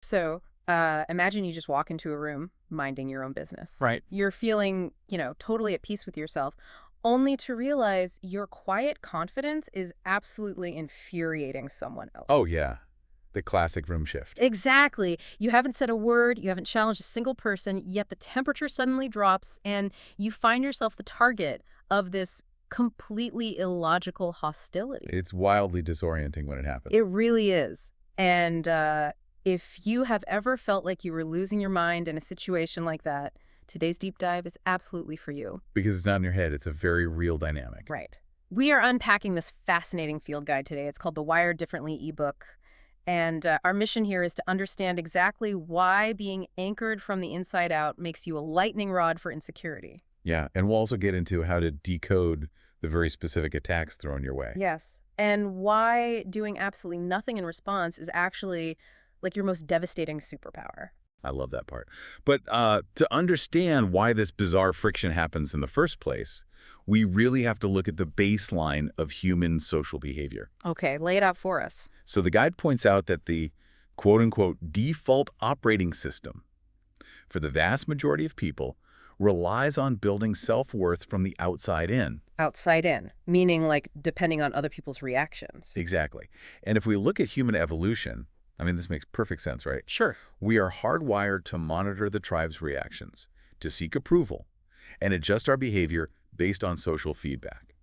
So, imagine you just walk into a room minding your own business. Right. You're feeling, totally at peace with yourself, only to realize your quiet confidence is absolutely infuriating someone else. Oh, yeah. The classic room shift. Exactly. You haven't said a word, you haven't challenged a single person, yet the temperature suddenly drops and you find yourself the target of this completely illogical hostility. It's wildly disorienting when it happens. It really is. And if you have ever felt like you were losing your mind in a situation like that, today's deep dive is absolutely for you. Because it's not in your head. It's a very real dynamic. Right. We are unpacking this fascinating field guide today. It's called the Wired Differently ebook. And our mission here is to understand exactly why being anchored from the inside out makes you a lightning rod for insecurity. Yeah, and we'll also get into how to decode the very specific attacks thrown your way. Yes. And why doing absolutely nothing in response is actually like your most devastating superpower. I love that part. But to understand why this bizarre friction happens in the first place, we really have to look at the baseline of human social behavior. Okay, lay it out for us. So the guide points out that the quote-unquote default operating system for the vast majority of people relies on building self-worth from the outside in. Outside in, meaning like depending on other people's reactions. Exactly. And if we look at human evolution, I mean, this makes perfect sense, right? Sure. We are hardwired to monitor the tribe's reactions, to seek approval, and adjust our behavior based on social feedback.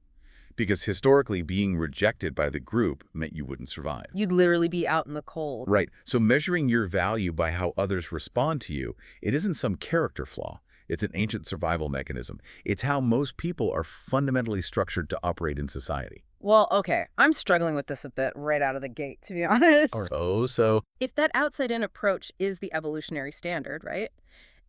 Because historically, being rejected by the group meant you wouldn't survive. You'd literally be out in the cold. Right. So measuring your value by how others respond to you, it isn't some character flaw. It's an ancient survival mechanism. It's how most people are fundamentally structured to operate in society. Well, okay, I'm struggling with this a bit right out of the gate, to be honest. So. If that outside-in approach is the evolutionary standard, right?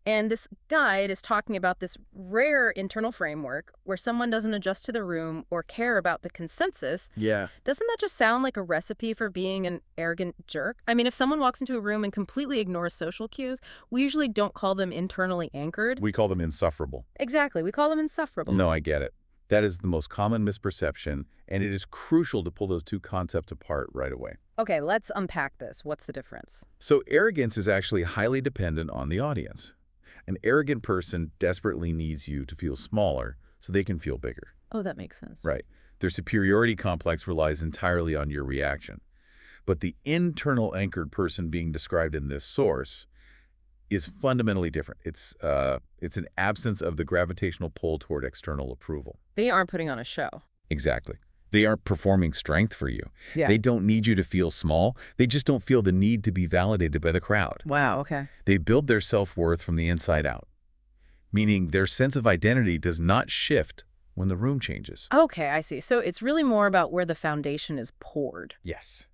And this guide is talking about this rare internal framework where someone doesn't adjust to the room or care about the consensus. Yeah. Doesn't that just sound like a recipe for being an arrogant jerk? I mean, if someone walks into a room and completely ignores social cues, we usually don't call them internally anchored. We call them insufferable. Exactly. We call them insufferable. No, I get it. That is the most common misperception, and it is crucial to pull those two concepts apart right away. Okay, let's unpack this. What's the difference? So arrogance is actually highly dependent on the audience. An arrogant person desperately needs you to feel smaller so they can feel bigger. Oh, that makes sense. Right. Their superiority complex relies entirely on your reaction. But the internal anchored person being described in this source is fundamentally different. It's an absence of the gravitational pull toward external approval. They aren't putting on a show. Exactly. They aren't performing strength for you. Yeah. They don't need you to feel small. They just don't feel the need to be validated by the crowd. Wow, okay. They build their self-worth from the inside out, meaning their sense of identity does not shift when the room changes. Okay, I see. So it's really more about where the foundation is poured. Yes.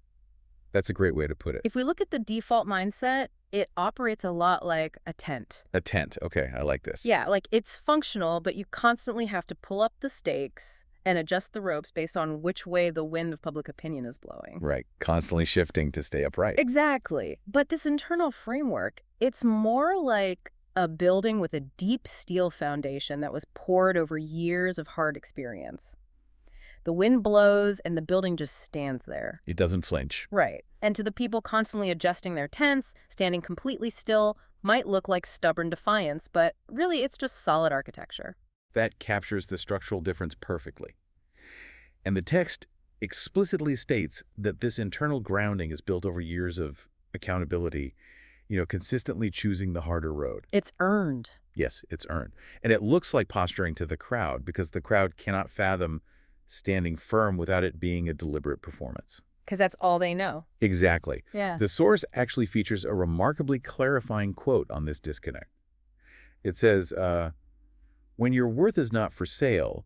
That's a great way to put it. If we look at the default mindset, it operates a lot like a tent. A tent. Okay, I like this. Yeah, like it's functional, but you constantly have to pull up the stakes and adjust the ropes based on which way the wind of public opinion is blowing. Right. Constantly shifting to stay upright. Exactly. But this internal framework, it's more like a building with a deep steel foundation that was poured over years of hard experience. The wind blows and the building just stands there. It doesn't flinch. Right. And to the people constantly adjusting their tents, standing completely still might look like stubborn defiance, but really it's just solid architecture. That captures the structural difference perfectly. And the text explicitly states that this internal grounding is built over years of accountability, consistently choosing the harder road. It's earned. Yes, it's earned. And it looks like posturing to the crowd because the crowd cannot fathom standing firm without it being a deliberate performance. Because that's all they know. Exactly. Yeah. The source actually features a remarkably clarifying quote on this disconnect. It says, when your worth is not for sale,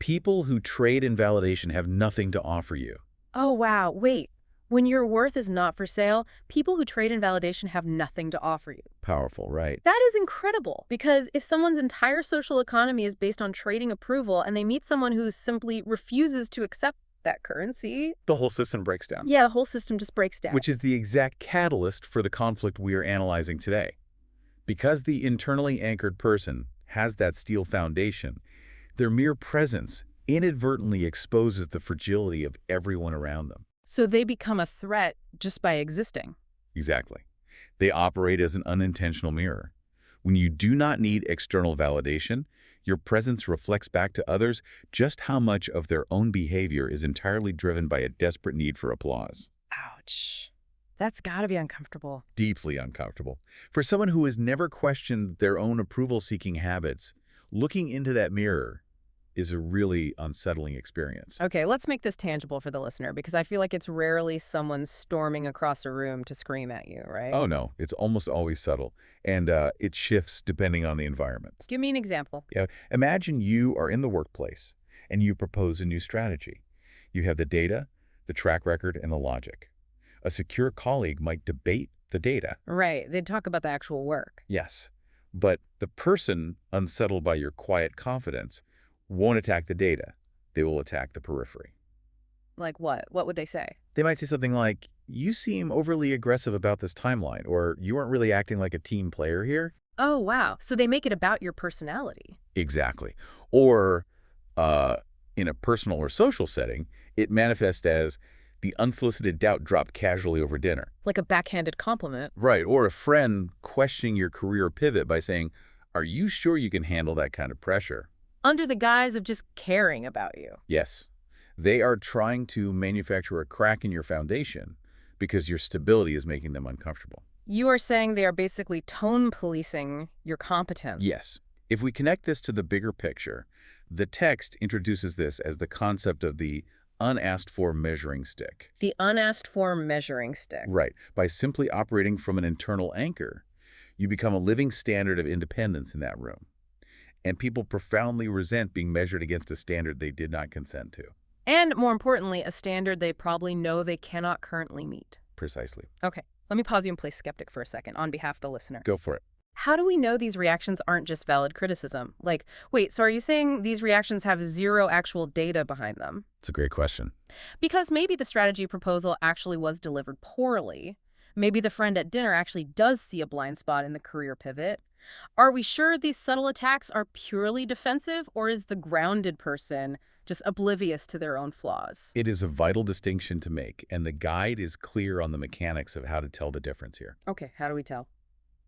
people who trade in validation have nothing to offer you. Oh, wow. Wait. When your worth is not for sale, people who trade in validation have nothing to offer you. Powerful, right? That is incredible, because if someone's entire social economy is based on trading approval and they meet someone who simply refuses to accept that currency, The whole system breaks down. yeah, the whole system just breaks down. Which is the exact catalyst for the conflict we are analyzing today. Because the internally anchored person has that steel foundation, their mere presence inadvertently exposes the fragility of everyone around them. So they become a threat just by existing. Exactly. They operate as an unintentional mirror. When you do not need external validation, your presence reflects back to others just how much of their own behavior is entirely driven by a desperate need for applause. Ouch. That's gotta be uncomfortable. Deeply uncomfortable. For someone who has never questioned their own approval-seeking habits, looking into that mirror is a really unsettling experience. Okay, let's make this tangible for the listener because I feel like it's rarely someone storming across a room to scream at you, right? Oh no, it's almost always subtle, and it shifts depending on the environment. Give me an example. Yeah, imagine you are in the workplace and you propose a new strategy. You have the data, the track record, and the logic. A secure colleague might debate the data. Right, they'd talk about the actual work. Yes, but the person unsettled by your quiet confidence won't attack the data. They will attack the periphery. Like what? What would they say? They might say something like, "You seem overly aggressive about this timeline," or "You aren't really acting like a team player here." Oh, wow. So they make it about your personality. Exactly. Or in a personal or social setting, it manifests as the unsolicited doubt dropped casually over dinner. Like a backhanded compliment. Right. Or a friend questioning your career pivot by saying, "Are you sure you can handle that kind of pressure?" Under the guise of just caring about you. Yes. They are trying to manufacture a crack in your foundation because your stability is making them uncomfortable. You are saying they are basically tone policing your competence. Yes. If we connect this to the bigger picture, the text introduces this as the concept of the unasked for measuring stick. The unasked for measuring stick. Right. By simply operating from an internal anchor, you become a living standard of independence in that room. And people profoundly resent being measured against a standard they did not consent to. And more importantly, a standard they probably know they cannot currently meet. Precisely. Okay, let me pause you and play skeptic for a second on behalf of the listener. Go for it. How do we know these reactions aren't just valid criticism? Like, wait, so are you saying these reactions have zero actual data behind them? It's a great question. Because maybe the strategy proposal actually was delivered poorly. Maybe the friend at dinner actually does see a blind spot in the career pivot. Are we sure these subtle attacks are purely defensive, or is the grounded person just oblivious to their own flaws? It is a vital distinction to make, and the guide is clear on the mechanics of how to tell the difference here. Okay, how do we tell?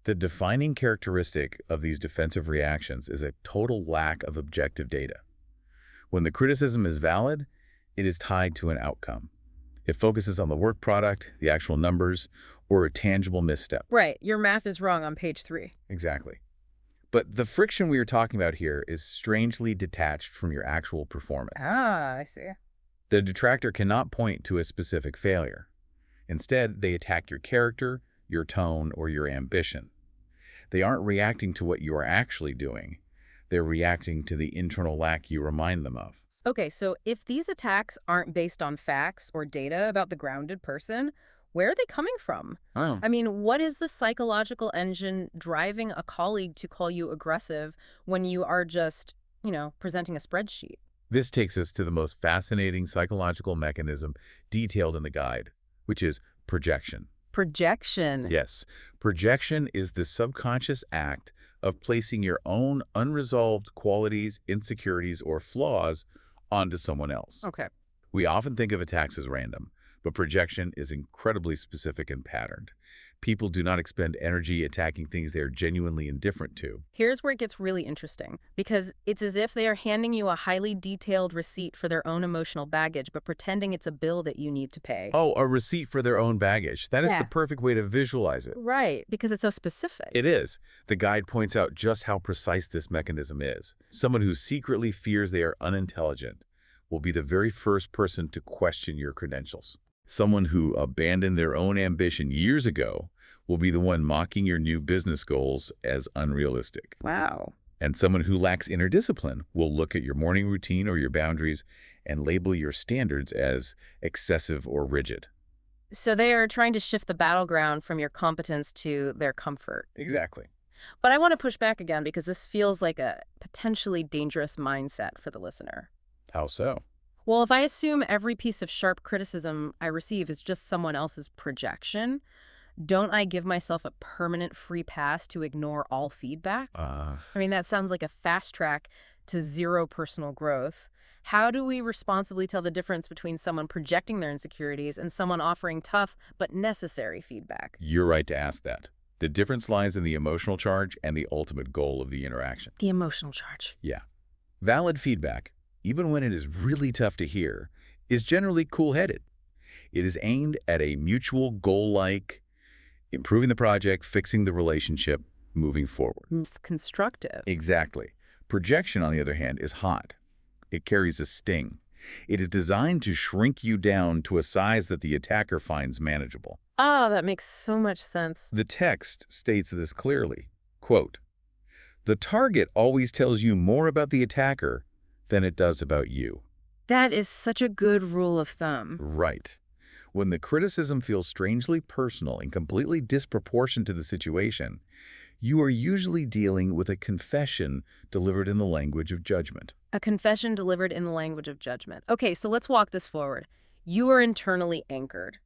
The defining characteristic of these defensive reactions is a total lack of objective data. When the criticism is valid, it is tied to an outcome. It focuses on the work product, the actual numbers, or a tangible misstep. Right, your math is wrong on page 3. Exactly. But the friction we are talking about here is strangely detached from your actual performance. Ah, I see. The detractor cannot point to a specific failure. Instead, they attack your character, your tone, or your ambition. They aren't reacting to what you are actually doing. They're reacting to the internal lack you remind them of. Okay, so if these attacks aren't based on facts or data about the grounded person, where are they coming from? Oh. I mean, what is the psychological engine driving a colleague to call you aggressive when you are just, presenting a spreadsheet? This takes us to the most fascinating psychological mechanism detailed in the guide, which is projection. Projection. Yes, projection is the subconscious act of placing your own unresolved qualities, insecurities, or flaws onto someone else. Okay. We often think of attacks as random, but projection is incredibly specific and patterned. People do not expend energy attacking things they are genuinely indifferent to. Here's where it gets really interesting, because it's as if they are handing you a highly detailed receipt for their own emotional baggage, but pretending it's a bill that you need to pay. Oh, a receipt for their own baggage. That is Yeah. the perfect way to visualize it. Right, because it's so specific. It is. The guide points out just how precise this mechanism is. Someone who secretly fears they are unintelligent will be the very first person to question your credentials. Someone who abandoned their own ambition years ago will be the one mocking your new business goals as unrealistic. Wow. And someone who lacks inner discipline will look at your morning routine or your boundaries and label your standards as excessive or rigid. So they are trying to shift the battleground from your competence to their comfort. Exactly. But I want to push back again because this feels like a potentially dangerous mindset for the listener. How so? Well, if I assume every piece of sharp criticism I receive is just someone else's projection, don't I give myself a permanent free pass to ignore all feedback? I mean, that sounds like a fast track to zero personal growth. How do we responsibly tell the difference between someone projecting their insecurities and someone offering tough but necessary feedback? You're right to ask that. The difference lies in the emotional charge and the ultimate goal of the interaction. The emotional charge. Yeah. Valid feedback, even when it is really tough to hear, is generally cool-headed. It is aimed at a mutual goal like improving the project, fixing the relationship, moving forward. It's constructive. Exactly. Projection, on the other hand, is hot. It carries a sting. It is designed to shrink you down to a size that the attacker finds manageable. Oh, that makes so much sense. The text states this clearly. Quote, "The target always tells you more about the attacker than it does about you." That is such a good rule of thumb. Right. When the criticism feels strangely personal and completely disproportionate to the situation, you are usually dealing with a confession delivered in the language of judgment. A confession delivered in the language of judgment. Okay, so let's walk this forward. You are internally anchored.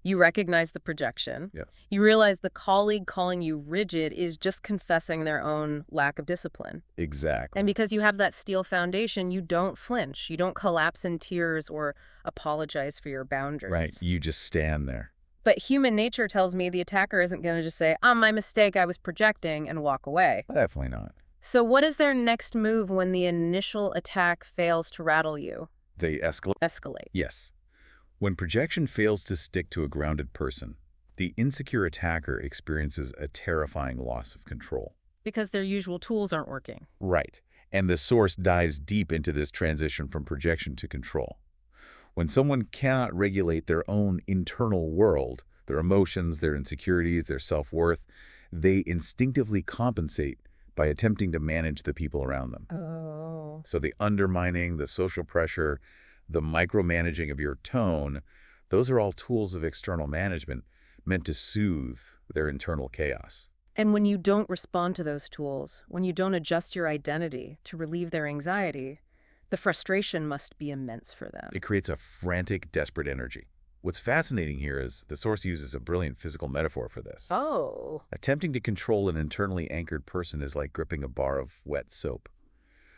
You recognize the projection. Yeah. You realize the colleague calling you rigid is just confessing their own lack of discipline. Exactly. And because you have that steel foundation, you don't flinch. You don't collapse in tears or apologize for your boundaries. Right. You just stand there. But human nature tells me the attacker isn't going to just say, my mistake, I was projecting, and walk away. Definitely not. So what is their next move when the initial attack fails to rattle you? They escalate. Escalate. Yes. When projection fails to stick to a grounded person, the insecure attacker experiences a terrifying loss of control. Because their usual tools aren't working. Right. And the source dives deep into this transition from projection to control. When someone cannot regulate their own internal world, their emotions, their insecurities, their self-worth, they instinctively compensate by attempting to manage the people around them. Oh. So the undermining, the social pressure, the micromanaging of your tone, those are all tools of external management meant to soothe their internal chaos. And when you don't respond to those tools, when you don't adjust your identity to relieve their anxiety, the frustration must be immense for them. It creates a frantic, desperate energy. What's fascinating here is the source uses a brilliant physical metaphor for this. Oh. Attempting to control an internally anchored person is like gripping a bar of wet soap.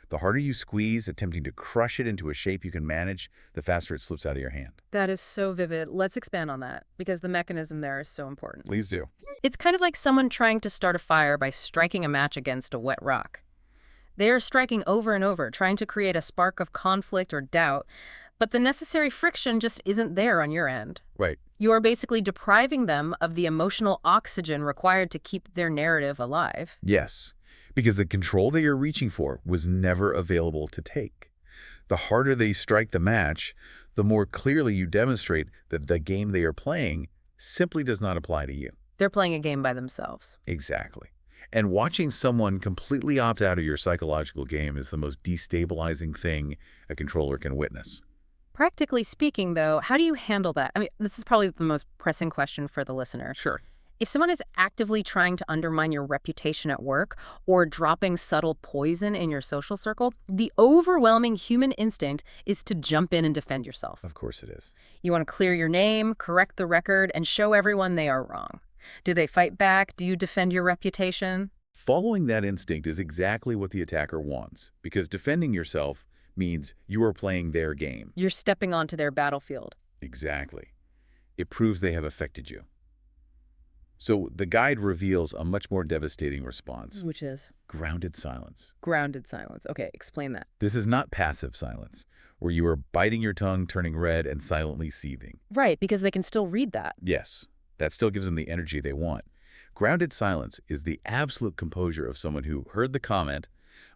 The harder you squeeze, attempting to crush it into a shape you can manage, the faster it slips out of your hand. That is so vivid. Let's expand on that, because the mechanism there is so important. Please do. It's kind of like someone trying to start a fire by striking a match against a wet rock. They are striking over and over, trying to create a spark of conflict or doubt, but the necessary friction just isn't there on your end. Right. You are basically depriving them of the emotional oxygen required to keep their narrative alive. Yes, because the control that you're reaching for was never available to take. The harder they strike the match, the more clearly you demonstrate that the game they are playing simply does not apply to you. They're playing a game by themselves. Exactly. And watching someone completely opt out of your psychological game is the most destabilizing thing a controller can witness. Practically speaking, though, how do you handle that? I mean, this is probably the most pressing question for the listener. Sure. If someone is actively trying to undermine your reputation at work or dropping subtle poison in your social circle, the overwhelming human instinct is to jump in and defend yourself. Of course it is. You want to clear your name, correct the record, and show everyone they are wrong. Do they fight back? Do you defend your reputation? Following that instinct is exactly what the attacker wants, because defending yourself means you are playing their game. You're stepping onto their battlefield. Exactly. It proves they have affected you. So the guide reveals a much more devastating response. Which is? Grounded silence. Grounded silence. Okay, explain that. This is not passive silence, where you are biting your tongue, turning red, and silently seething. Right, because they can still read that. Yes, that still gives them the energy they want. Grounded silence is the absolute composure of someone who heard the comment,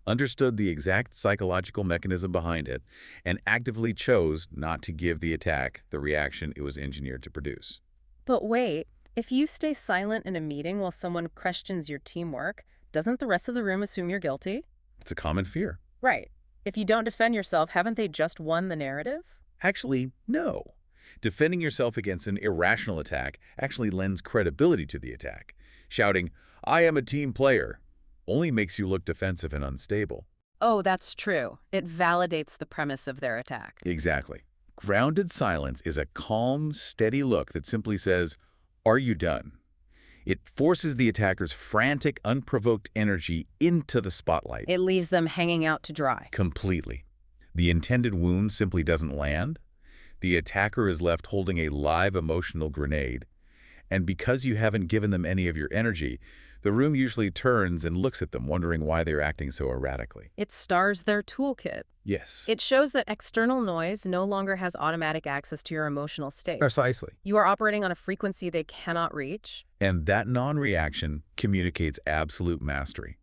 understood the exact psychological mechanism behind it, and actively chose not to give the attack the reaction it was engineered to produce. But wait, if you stay silent in a meeting while someone questions your teamwork, doesn't the rest of the room assume you're guilty? It's a common fear. Right. If you don't defend yourself, haven't they just won the narrative? Actually, no. Defending yourself against an irrational attack actually lends credibility to the attack. Shouting, "I am a team player," only makes you look defensive and unstable. Oh, that's true. It validates the premise of their attack. Exactly. Grounded silence is a calm, steady look that simply says, "Are you done?" It forces the attacker's frantic, unprovoked energy into the spotlight. It leaves them hanging out to dry. Completely. The intended wound simply doesn't land. The attacker is left holding a live emotional grenade, And because you haven't given them any of your energy, the room usually turns and looks at them, wondering why they're acting so erratically. It stars their toolkit. Yes. It shows that external noise no longer has automatic access to your emotional state. Precisely. You are operating on a frequency they cannot reach. And that non-reaction communicates absolute mastery.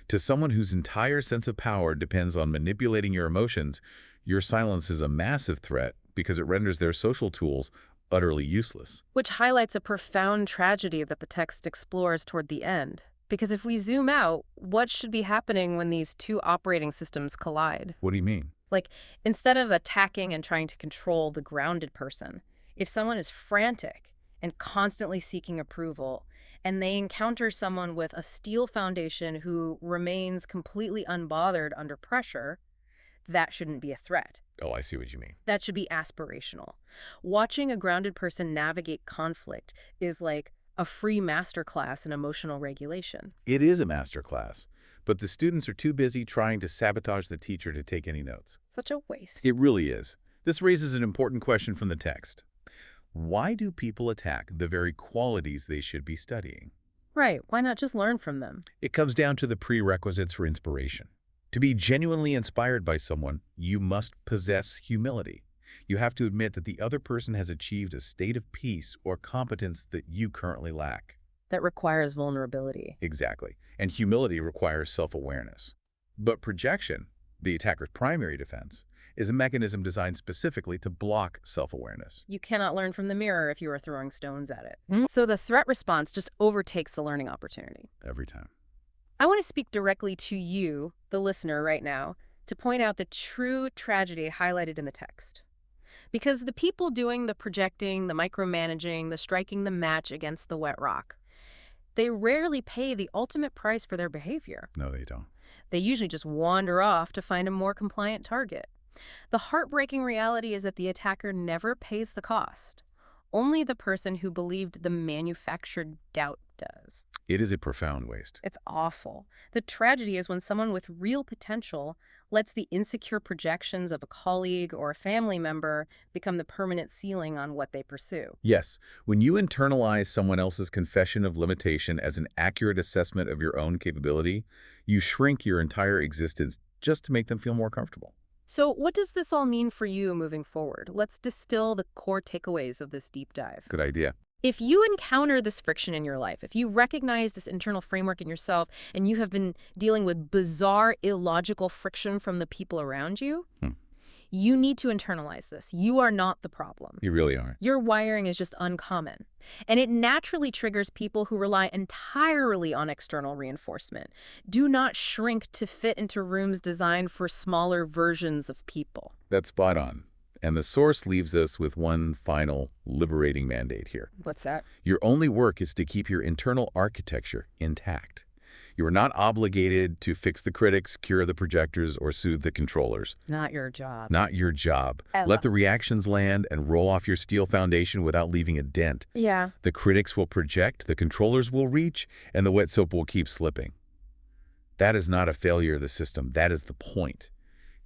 To someone whose entire sense of power depends on manipulating your emotions, your silence is a massive threat because it renders their social tools utterly useless. Which highlights a profound tragedy that the text explores toward the end. Because if we zoom out, what should be happening when these two operating systems collide? What do you mean? Like, instead of attacking and trying to control the grounded person, if someone is frantic and constantly seeking approval, and they encounter someone with a steel foundation who remains completely unbothered under pressure, that shouldn't be a threat. Oh, I see what you mean. That should be aspirational. Watching a grounded person navigate conflict is like a free masterclass in emotional regulation. It is a master class, but the students are too busy trying to sabotage the teacher to take any notes. Such a waste. It really is. This raises an important question from the text. Why do people attack the very qualities they should be studying? Right. Why not just learn from them? It comes down to the prerequisites for inspiration. To be genuinely inspired by someone, you must possess humility. You have to admit that the other person has achieved a state of peace or competence that you currently lack. That requires vulnerability. Exactly. And humility requires self-awareness. But projection, the attacker's primary defense, is a mechanism designed specifically to block self-awareness. You cannot learn from the mirror if you are throwing stones at it. So the threat response just overtakes the learning opportunity. Every time. I want to speak directly to you, the listener, right now, to point out the true tragedy highlighted in the text. Because the people doing the projecting, the micromanaging, the striking the match against the wet rock, they rarely pay the ultimate price for their behavior. No, they don't. They usually just wander off to find a more compliant target. The heartbreaking reality is that the attacker never pays the cost. Only the person who believed the manufactured doubt does. It is a profound waste. It's awful. The tragedy is when someone with real potential lets the insecure projections of a colleague or a family member become the permanent ceiling on what they pursue. Yes, when you internalize someone else's confession of limitation as an accurate assessment of your own capability, you shrink your entire existence just to make them feel more comfortable. So what does this all mean for you moving forward? Let's distill the core takeaways of this deep dive. Good idea. If you encounter this friction in your life, if you recognize this internal framework in yourself, and you have been dealing with bizarre, illogical friction from the people around you, you need to internalize this. You are not the problem. You really are. Your wiring is just uncommon. And it naturally triggers people who rely entirely on external reinforcement. Do not shrink to fit into rooms designed for smaller versions of people. That's spot on. And the source leaves us with one final liberating mandate here. What's that? Your only work is to keep your internal architecture intact. You are not obligated to fix the critics, cure the projectors, or soothe the controllers. Not your job. Not your job. Ella. Let the reactions land and roll off your steel foundation without leaving a dent. Yeah. The critics will project, the controllers will reach, and the wet soap will keep slipping. That is not a failure of the system. That is the point.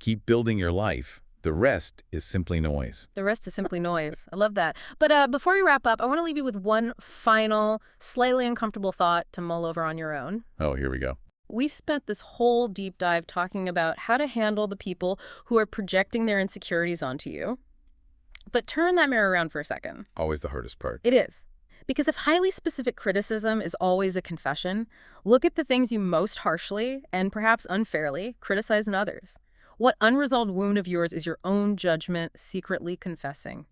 Keep building your life. The rest is simply noise. The rest is simply noise. I love that. But before we wrap up, I want to leave you with one final, slightly uncomfortable thought to mull over on your own. Oh, here we go. We've spent this whole deep dive talking about how to handle the people who are projecting their insecurities onto you. But turn that mirror around for a second. Always the hardest part. It is. Because if highly specific criticism is always a confession, look at the things you most harshly, and perhaps unfairly, criticize in others. What unresolved wound of yours is your own judgment secretly confessing?